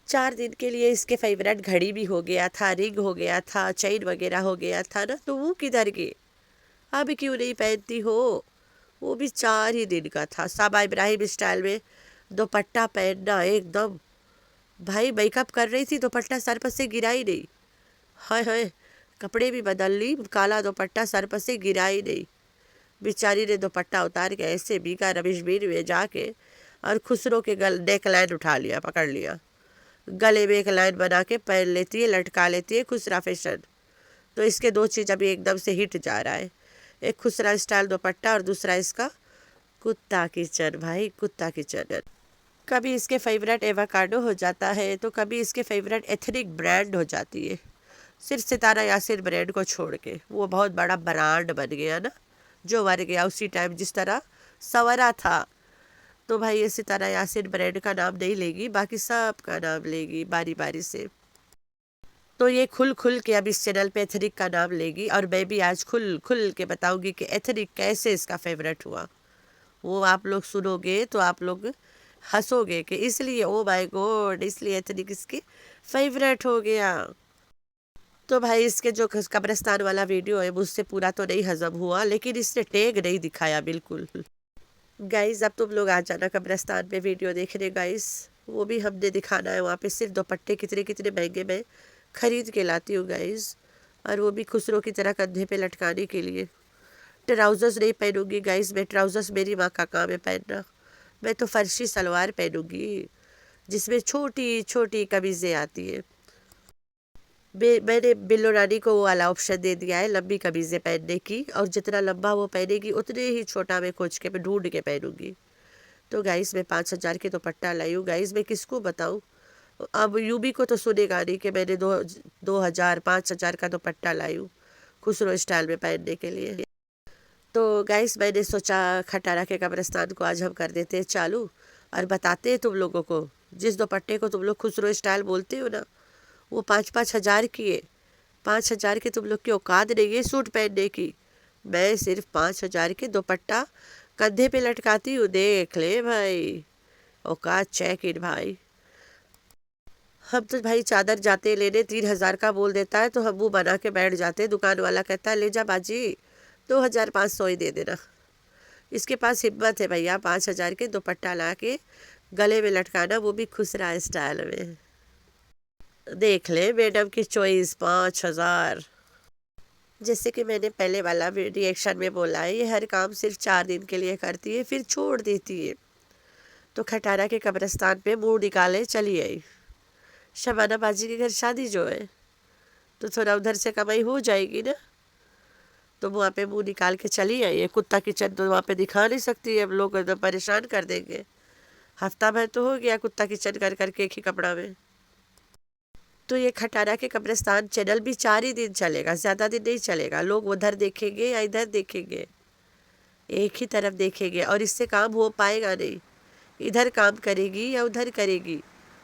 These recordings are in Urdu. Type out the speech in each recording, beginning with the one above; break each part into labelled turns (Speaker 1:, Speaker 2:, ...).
Speaker 1: 4 دن کے لیے اس کے فیورٹ گھڑی بھی ہو گیا تھا، رنگ ہو گیا تھا، چین وغیرہ ہو گیا تھا نا، تو وہ کدھر گئے؟ اب کیوں نہیں پہنتی ہو؟ وہ بھی 4 ہی دن کا تھا۔ صابا ابراہیم اسٹائل میں دوپٹہ پہننا ایک دم، بھائی میک اپ کر رہی تھی دوپٹہ سر پر سے گرا ہی نہیں، ہائے ہائے، کپڑے بھی بدل لی، کالا دوپٹہ سر پر سے گرا ہی نہیں۔ بیچاری نے دوپٹہ اتار کے ایسے بھیگا رمیش بین میں جا کے، اور خسرو کے نیک لائن اٹھا لیا، پکڑ لیا، گلے میں ایک لائن بنا کے پہن لیتی ہے، لٹکا لیتی ہے، خسرا فیشن۔ تو اس کے 2 چیز ابھی ایک دم سے ہٹ جا رہا ہے، ایک خسرا اسٹائل دوپٹہ اور دوسرا اس کا کتا کچن، بھائی کتا کچن۔ کبھی اس کے فیورٹ ایووکاڈو ہو جاتا ہے تو کبھی اس کے فیورٹ ایتھنک برانڈ ہو جاتی ہے، صرف ستارہ یاسر برانڈ کو چھوڑ کے۔ وہ بہت بڑا برانڈ بن گیا نا، جو مر گیا اسی ٹائم جس طرح سورا تھا، تو بھائی یہ ستارہ یاسر برانڈ کا نام نہیں لے گی، باقی سب کا نام لے گی باری باری سے۔ تو یہ کھل کھل کے اب اس چینل پہ ایتھنک کا نام لے گی، اور میں بھی آج کھل کھل کے بتاؤں گی کہ ایتھنک کیسے اس کا فیورٹ ہوا۔ وہ آپ لوگ سنو گے تو آپ لوگ ہنسو گے کہ اس لیے، او مائی گوڈ، اس لیے ایتھنک اس کی فیورٹ ہو گیا۔ تو بھائی اس کے جو قبرستان والا ویڈیو ہے مجھ سے پورا تو نہیں ہضم ہوا، لیکن اس نے ٹیگ نہیں دکھایا بالکل۔ گائز اب تم لوگ آ جانا قبرستان پہ ویڈیو دیکھنے گائز، وہ بھی ہم نے دکھانا ہے وہاں پہ، صرف دوپٹے کتنے کتنے مہنگے میں خرید کے لاتی ہوں گائز، اور وہ بھی خسرو کی طرح کندھے پہ لٹکانے کے لیے۔ ٹراؤزرز نہیں پہنوں گی گائز میں، ٹراؤزرز میری ماں کا کام ہے پہننا، میں تو فرشی سلوار پہنوں گی جس میں چھوٹی چھوٹی قمیضیں آتی ہیں۔ میں نے بلو رانی کو وہ والا آپشن دے دیا ہے لمبی قمیضیں پہننے کی، اور جتنا لمبا وہ پہنے گی اتنے ہی چھوٹا میں کھوج کے میں ڈھونڈ کے پہنوں گی۔ تو گائز میں 5,000 کے دوپٹہ لائی ہوں گائز، میں کس کو بتاؤں؟ اب یوبی کو تو سنے گا نہیں کہ میں نے 2,000 5,000 کا دوپٹہ لائی ہوں خسرو اسٹائل میں پہننے کے لیے۔ تو گائز میں نے سوچا کھٹارہ کے قبرستان کو آج ہم کر دیتے ہیں چالو، اور بتاتے ہیں تم لوگوں کو جس دوپٹے کو تم لوگ خسرو اسٹائل بولتے ہو نا، وہ 5,000 کی ہے۔ 5,000 کے تم لوگ کی اوقات نہیں ہے سوٹ پہننے کی، میں صرف 5,000 کے دوپٹہ کندھے پہ لٹکاتی ہوں، دیکھ لے بھائی، اوقات چیک ان بھائی۔ ہم تو بھائی چادر جاتے لینے 3,000 کا بول دیتا ہے تو ہم وہ بنا کے بیٹھ جاتے، دکان والا کہتا ہے لے جا باجی 2,500 ہی دے دینا۔ اس کے پاس ہمت ہے بھیا 5,000 کے دوپٹہ لا کے گلے میں لٹکانا، وہ بھی خسرا اسٹائل میں۔ دیکھ لے میڈم کی چوائس 5,000۔ جیسے کہ میں نے پہلے والا ری ایکشن میں بولا ہے، یہ ہر کام صرف 4 دن کے لیے کرتی ہے پھر چھوڑ دیتی ہے۔ تو کھٹارہ کے قبرستان پہ منہ نکالے چلی آئی، شبانہ باجی کے گھر شادی جو ہے تو تھوڑا ادھر سے کمائی ہو جائے گی نا، تو وہاں پہ منہ نکال کے چلی آئی ہے۔ کتا کچن تو وہاں پہ دکھا نہیں سکتی ہے، اب لوگ ایک دم پریشان کر دیں گے، ہفتہ بھر تو ہو گیا کتا کچن کر کر کے ایک ہی کپڑا میں۔ تو یہ کھٹارہ کے قبرستان چینل بھی 4 ہی دن چلے گا، زیادہ دن نہیں چلے گا، لوگ ادھر دیکھیں گے یا ادھر دیکھیں گے، ایک ہی طرف دیکھیں گے، اور اس سے کام ہو پائے گا نہیں، ادھر کام کرے گی یا ادھر کرے گی۔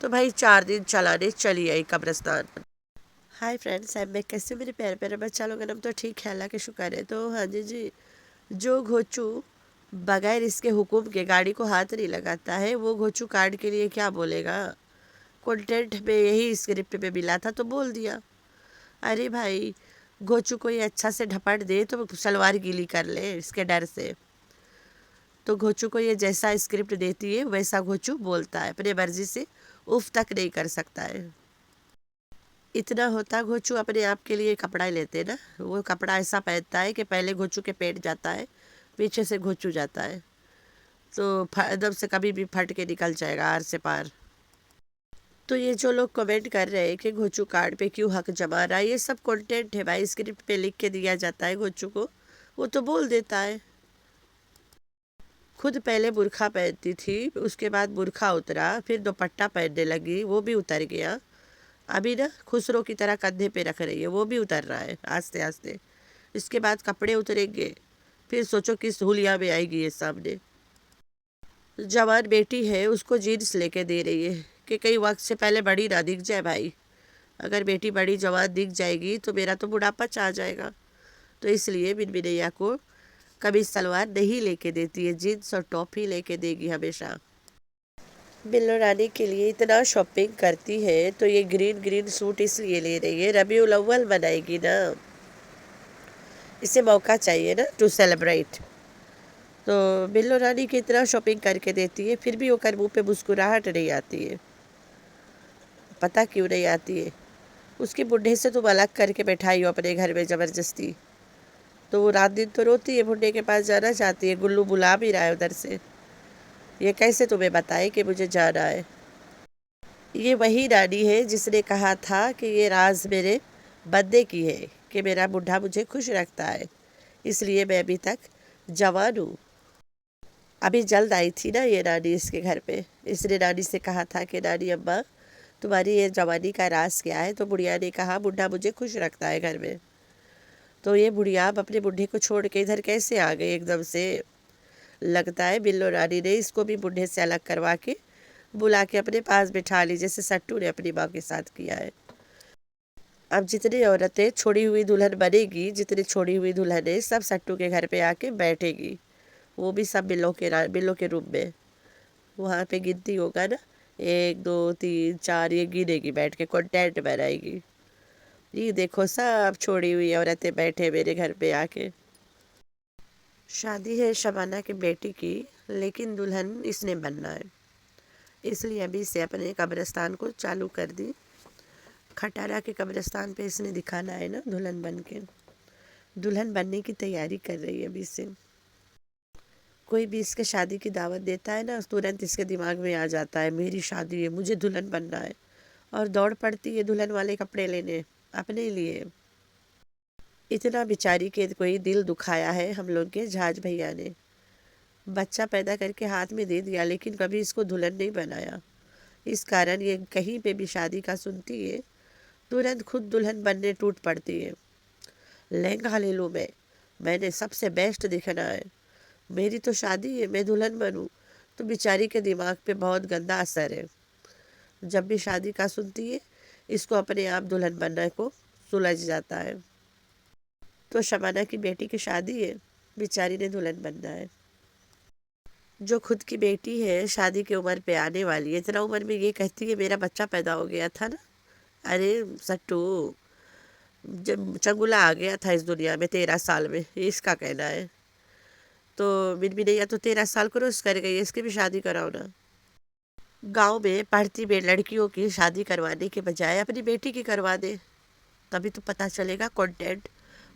Speaker 1: تو بھائی 4 دن چلانے چلی آئی قبرستان۔ ہائی فرینڈس، میں کیسے میرے پیارے پیارے بچہ لوگ تو ٹھیک ہے، اللہ کے شکر ہے۔ تو ہاں جی، جو گھوچو بغیر اس کے حکم کے گاڑی کو ہاتھ نہیں لگاتا ہے، وہ گھوچو کارڈ کے لیے کیا بولے گا؟ کنٹینٹ میں یہی اسکرپٹ میں ملا تھا تو بول دیا۔ ارے بھائی گھوچو کو یہ اچھا سے ڈھپٹ دے تو سلوار گیلی کر لے اس کے ڈر سے، تو گھوچو کو یہ جیسا اسکرپٹ دیتی ہے ویسا گھوچو بولتا ہے، اپنے مرضی سے اف تک نہیں کر سکتا ہے۔ اتنا ہوتا گھوچو اپنے آپ کے لیے کپڑا لیتے نا، وہ کپڑا ایسا پہنتا ہے کہ پہلے گھوچو کے پیٹ جاتا ہے، پیچھے سے گھوچو جاتا ہے، تو ادب سے کبھی بھی پھٹ کے نکل جائے گا آر سے پار۔ تو یہ جو لوگ کمنٹ کر رہے ہیں کہ گھوچو کارڈ پہ کیوں حق جما رہا ہے، یہ سب کنٹینٹ ہے بھائی، اسکرپٹ پہ لکھ کے دیا جاتا ہے گھوچو کو، وہ تو بول دیتا ہے۔ خود پہلے برقعہ پہنتی تھی، اس کے بعد برقعہ اترا، پھر دوپٹہ پہننے لگی، وہ بھی اتر گیا، ابھی نا خسرو کی طرح کندھے پہ رکھ رہی ہے، وہ بھی اتر رہا ہے آہستہ آہستہ۔ اس کے بعد کپڑے اتریں گے، پھر سوچو کس حلیہ میں آئے گی یہ سامنے۔ جوان بیٹی ہے، اس کو جینس لے کے دے رہی ہے کہ کئی وقت سے پہلے بڑی نہ دکھ جائے بھائی، اگر بیٹی بڑی جوان دکھ جائے گی تو میرا تو بڑھاپا چاہ جائے گا، تو اس لیے بن بنیا کو کبھی سلوار نہیں لے کے دیتی ہے، جینس اور ٹاپ ہی لے کے دے گی ہمیشہ۔ بلو رانی کے لیے اتنا شاپنگ کرتی ہے تو یہ گرین گرین سوٹ اس لیے لے رہی ہے، ربیع الاول بنائے گی نا، اسے موقع چاہیے نا ٹو سیلیبریٹ. تو بلو رانی کی اتنا شاپنگ کر کے دیتی ہے، پھر بھی وہ کر منہ پہ مسکراہٹ نہیں آتی ہے. پتہ کیوں نہیں آتی ہے؟ اس کے بڈھے سے تم الگ کر کے بیٹھائی ہو اپنے گھر میں زبردستی، تو وہ رات دن تو روتی ہے، بڈھے کے پاس جانا چاہتی ہے، گلو بلا بھی رہا ہے ادھر سے. یہ کیسے تمہیں بتائے کہ مجھے جانا ہے؟ یہ وہی رانی ہے جس نے کہا تھا کہ یہ راز میرے بندے کی ہے کہ میرا بڈھا مجھے خوش رکھتا ہے، اس لیے میں ابھی تک جوان ہوں. ابھی جلد آئی تھی نا یہ رانی اس کے گھر پہ، اس نے رانی سے کہا تھا کہ رانی اماں تمہاری یہ جوانی کا راز کیا ہے؟ تو بڑھیا نے کہا بڈھا مجھے خوش رکھتا ہے گھر میں. تو یہ بڑھیا اب اپنے بڈھے کو چھوڑ کے ادھر کیسے آ گئی ایک دم سے؟ لگتا ہے بلو رانی نے اس کو بھی بڈھے سے الگ کروا کے بلا کے اپنے پاس بٹھا لی، جیسے سٹو نے اپنی ماں کے ساتھ کیا ہے. اب جتنی عورتیں چھوڑی ہوئی دلہن بنے گی، جتنی چھوڑی ہوئی دلہن ہے، سب سٹو کے گھر پہ آ کے بیٹھے گی، وہ بھی سب بلو کے روم میں. وہاں پہ گنتی ہوگا نا، 1 2 3 4، یہ گنے گی بیٹھ کے، کنٹینٹ بنائے گی. یہ دیکھو سب چھوڑی ہوئی عورتیں بیٹھے میرے گھر پہ آ کے. شادی ہے شبانہ کی بیٹی کی، لیکن دلہن اس نے بننا ہے، اس لیے ابھی سے اپنے قبرستان کو چالو کر دی. کھٹارا کے قبرستان پہ اس نے دکھانا ہے نا دلہن بن کے، دلہن بننے کی تیاری کر رہی ہے ابھی سے. کوئی بھی اس کے شادی کی دعوت دیتا ہے نا، ترنت اس کے دماغ میں آ جاتا ہے میری شادی ہے، مجھے دلہن بننا ہے، اور دوڑ پڑتی ہے دلہن والے کپڑے لینے اپنے لیے. اتنا بیچاری کے کوئی دل دکھایا ہے ہم لوگ کے جھاج بھیا نے، بچہ پیدا کر کے ہاتھ میں دے دیا لیکن کبھی اس کو دلہن نہیں بنایا. اس کارن یہ کہیں پہ بھی شادی کا سنتی ہے ترنت خود دلہن بننے ٹوٹ پڑتی ہے. لہنگا لے لوں میں نے سب سے بیسٹ دکھنا ہے، میری تو شادی ہے، میں دلہن بنوں. تو بیچاری کے دماغ پہ بہت گندا اثر ہے. جب بھی شادی کا سنتی ہے اس کو اپنے آپ دلہن بننے کو سلجھ جاتا ہے. تو شبانہ کی بیٹی کی شادی ہے، بیچاری نے دلہن بننا ہے. جو خود کی بیٹی ہے، شادی کی عمر پہ آنے والی ہے، اتنا عمر میں یہ کہتی ہے میرا بچہ پیدا ہو گیا تھا نا. ارے سٹو، جب چنگلہ آ گیا تھا اس دنیا میں 13 سال میں، یہ اس کا کہنا ہے. تو من بھی نہیں تو 13 سال کروس کر گئی، اس کی بھی شادی کراؤ نا. گاؤں میں پڑھتی بے لڑکیوں کی شادی کروانے کے بجائے اپنی بیٹی کی کروا دے، تبھی تو پتہ چلے گا کنٹینٹ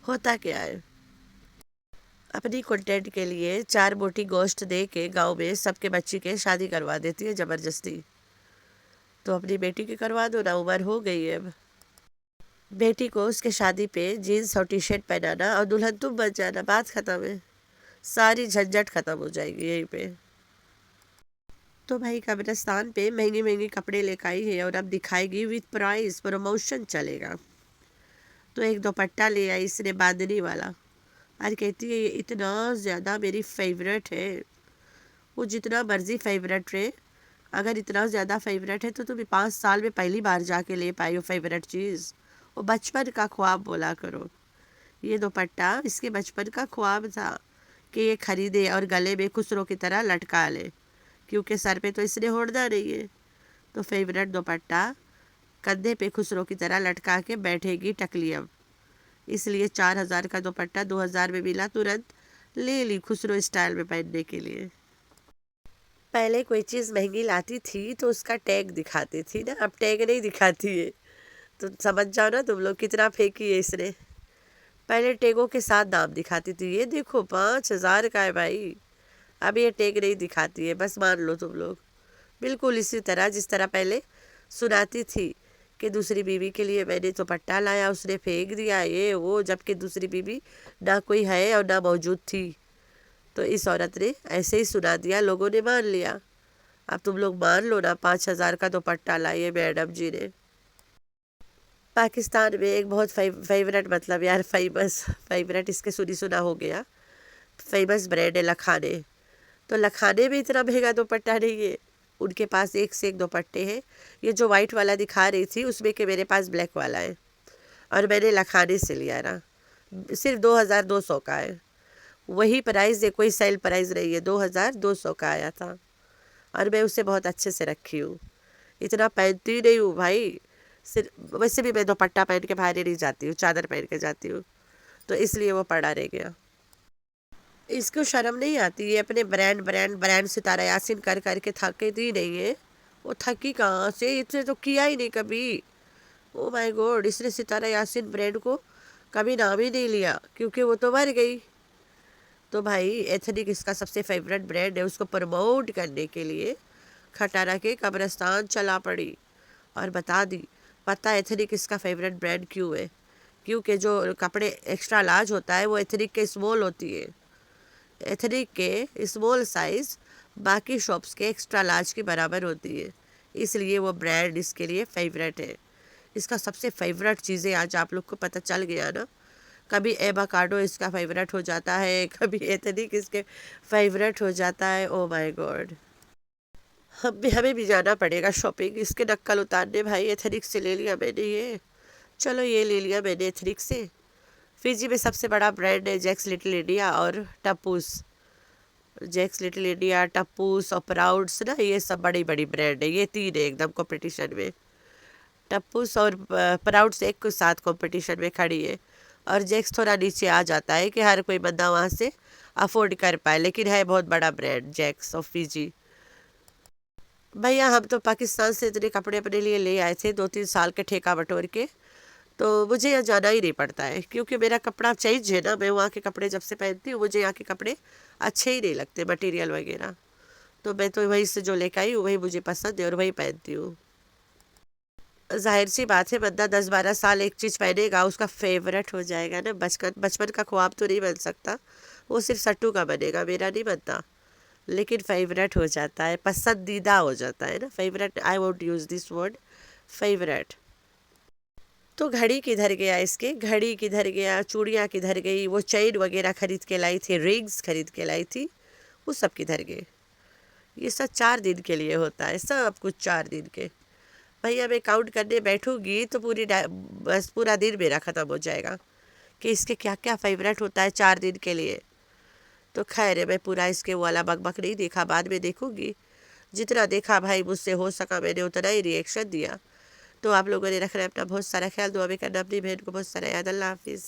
Speaker 1: ہوتا کیا ہے. اپنی کنٹینٹ کے لیے 4 بوٹی گوشت دے کے گاؤں میں سب کے بچی کے شادی کروا دیتی ہے زبردستی. تو اپنی بیٹی کی کروا دو نا، عمر ہو گئی ہے اب. بیٹی کو اس کے شادی پہ جینس اور ٹی شرٹ پہنانا اور دلہن تم بن جانا، بات ختم ہے، ساری جھنجھٹ ختم ہو جائے گی یہیں پہ. تو بھائی قبرستان پہ مہنگے مہنگے کپڑے لے کے آئی ہے اور اب دکھائے گی وتھ پرائز، پروموشن چلے گا. تو ایک دوپٹہ لے آئی اس نے باندھنی والا، اور کہتی ہے یہ اتنا زیادہ میری فیوریٹ ہے. وہ جتنا مرضی فیوریٹ رہے، اگر اتنا زیادہ فیوریٹ ہے تو تم 5 سال میں پہلی بار جا کے لے پائی ہو فیوریٹ چیز. وہ بچپن کا خواب بولا کرو. یہ دوپٹہ اس کے بچپن کا خواب تھا کہ یہ خریدے اور گلے میں خسرو کی طرح لٹکا لے، کیونکہ سر پہ تو اس نے اوڑھنا نہیں ہے. تو فیوریٹ دوپٹہ کندھے پہ خسرو کی طرح لٹکا کے بیٹھے گی ٹکلی. اب اس لیے 4,000 کا دوپٹہ 2,000 میں ملا، ترنت لے لی خسرو اسٹائل میں پہننے کے لیے. پہلے کوئی چیز مہنگی لاتی تھی تو اس کا ٹیگ دکھاتی تھی نا، اب ٹیگ نہیں دکھاتی ہے. تو سمجھ جاؤ نا تم لوگ کتنا پھینکی ہے اس نے. پہلے ٹیگوں کے ساتھ دام دکھاتی تھی، یہ دیکھو 5,000 کا ہے بھائی. اب یہ ٹیگ نہیں دکھاتی ہے، بس مان لو تم لوگ. بالکل اسی طرح جس طرح پہلے سناتی تھی کہ دوسری بیوی کے لیے میں نے دوپٹہ لایا، اس نے پھینک دیا یہ وہ، جبکہ دوسری بیوی نہ کوئی ہے اور نہ موجود تھی. تو اس عورت نے ایسے ہی سنا دیا، لوگوں نے مان لیا. اب تم لوگ مان لو نا، 5,000 کا دوپٹہ لائیے میڈم جی نے. پاکستان میں ایک بہت فیوریٹ، مطلب یار فیوریٹ اس کے سنا ہو گیا، فیمس برانڈ ہے لکھانے. تو لکھانے میں اتنا مہنگا دوپٹہ نہیں ہے، ان کے پاس ایک سے ایک دوپٹے ہیں. یہ جو وائٹ والا دکھا رہی تھی اس میں کہ میرے پاس بلیک والا ہے، اور میں نے لکھانے سے لیا نا، صرف 2,200 کا ہے. وہی پرائز ہے، کوئی سیل پرائز نہیں ہے، 2,200 کا آیا تھا. اور میں اسے بہت اچھے سے رکھی ہوں، اتنا پہنتی نہیں ہوں بھائی، ویسے بھی میں دوپٹہ پہن کے باہر نہیں جاتی ہوں، چادر پہن کے جاتی ہوں، تو اس لیے وہ پڑا رہ گیا۔ اس کو شرم نہیں آتی، یہ اپنے برانڈ برانڈ برانڈ ستارہ یاسین کر کر کے تھکتی نہیں ہے، وہ تھکی کہاں سے، اس نے تو کیا ہی نہیں کبھی۔ او مائی گوڈ، اس نے ستارہ یاسین برانڈ کو کبھی نام ہی نہیں لیا، کیونکہ وہ تو مر گئی۔ تو بھائی ایتھنک اس کا سب سے فیورٹ برانڈ ہے، اس کو پروموٹ کرنے کے لیے کھٹارا کے قبرستان چلا پڑی اور بتا دی، پتہ ایتھنک اس کا فیورٹ برانڈ کیوں ہے؟ کیونکہ جو کپڑے ایکسٹرا لارج ہوتا ہے وہ ایتھنک کے اسمال ہوتی ہے، ایتھنک کے اسمال سائز باقی شاپس کے ایکسٹرا لارج کے برابر ہوتی ہے، اس لیے وہ برانڈ اس کے لیے فیورٹ ہے۔ اس کا سب سے فیورٹ چیزیں آج آپ لوگ کو پتہ چل گیا نا، کبھی ایواکاڈو اس کا فیورٹ ہو جاتا ہے، کبھی ایتھنک اس کے فیورٹ ہو جاتا ہے۔ او مائی گاڈ، ہمیں بھی جانا پڑے گا شاپنگ اس کے نقل اتارنے بھائی۔ ایتھنک سے لے لیا میں نے، یہ چلو یہ لے لیا میں نے ایتھنک سے۔ فیجی میں سب سے بڑا برانڈ ہے جیکس لٹل انڈیا اور ٹپوس، جیکس لٹل انڈیا، ٹپوس اور پراؤڈس نا، یہ سب بڑی بڑی برانڈ ہے، یہ تین ہے ایک دم کمپٹیشن میں، ٹپوس اور پراؤڈس ایک کے ساتھ کمپٹیشن میں کھڑی ہے، اور جیکس تھوڑا نیچے آ جاتا ہے کہ ہر کوئی بندہ وہاں سے افورڈ کر پائے، لیکن ہے بہت بڑا برانڈ جیکس اور فیجی۔ بھیا ہم تو پاکستان سے اتنے کپڑے اپنے لیے لے آئے تھے 2-3 سال کے ٹھیکہ بٹور کے، تو مجھے یہاں جانا ہی نہیں پڑتا ہے، کیونکہ میرا کپڑا چینج ہے نا، میں وہاں کے کپڑے جب سے پہنتی ہوں مجھے یہاں کے کپڑے اچھے ہی نہیں لگتے، مٹیریل وغیرہ، تو میں تو وہیں سے جو لے کے آئی ہوں وہی مجھے پسند ہے اور وہی پہنتی ہوں۔ ظاہر سی بات ہے، بندہ 10-12 سال ایک چیز پہنے گا اس کا فیورٹ ہو جائے گا نا، بچپن کا خواب تو نہیں بن سکتا، وہ صرف سٹو کا بنے گا، میرا نہیں بنتا، لیکن فیورٹ ہو جاتا ہے، پسندیدہ ہو جاتا ہے نا، favourite, I won't use this word favourite. تو گھڑی کدھر گیا، اس کے گھڑی کدھر گیا، چوڑیاں کدھر گئی، وہ چین وغیرہ خرید کے لائی تھی، رنگز خرید کے لائی تھی، وہ سب کدھر گئے؟ یہ سب 4 دن کے لیے ہوتا ہے، سب کچھ 4 دن کے۔ بھیا میں کاؤنٹ کرنے بیٹھوں گی تو بس پورا دن میرا ختم ہو جائے گا کہ اس کے کیا کیا فیورٹ ہوتا ہے 4 دن کے لیے۔ تو خیر ہے، میں پورا اس کے والا بک بک نہیں دیکھا، بعد میں دیکھوں گی، جتنا دیکھا بھائی مجھ سے ہو سکا میں نے اتنا ہی ریئیکشن دیا۔ تو آپ لوگوں نے رکھنا ہے اپنا بہت سارا خیال، دعا میں کرنا اپنی بہن کو بہت سارا یاد۔ اللہ حافظ۔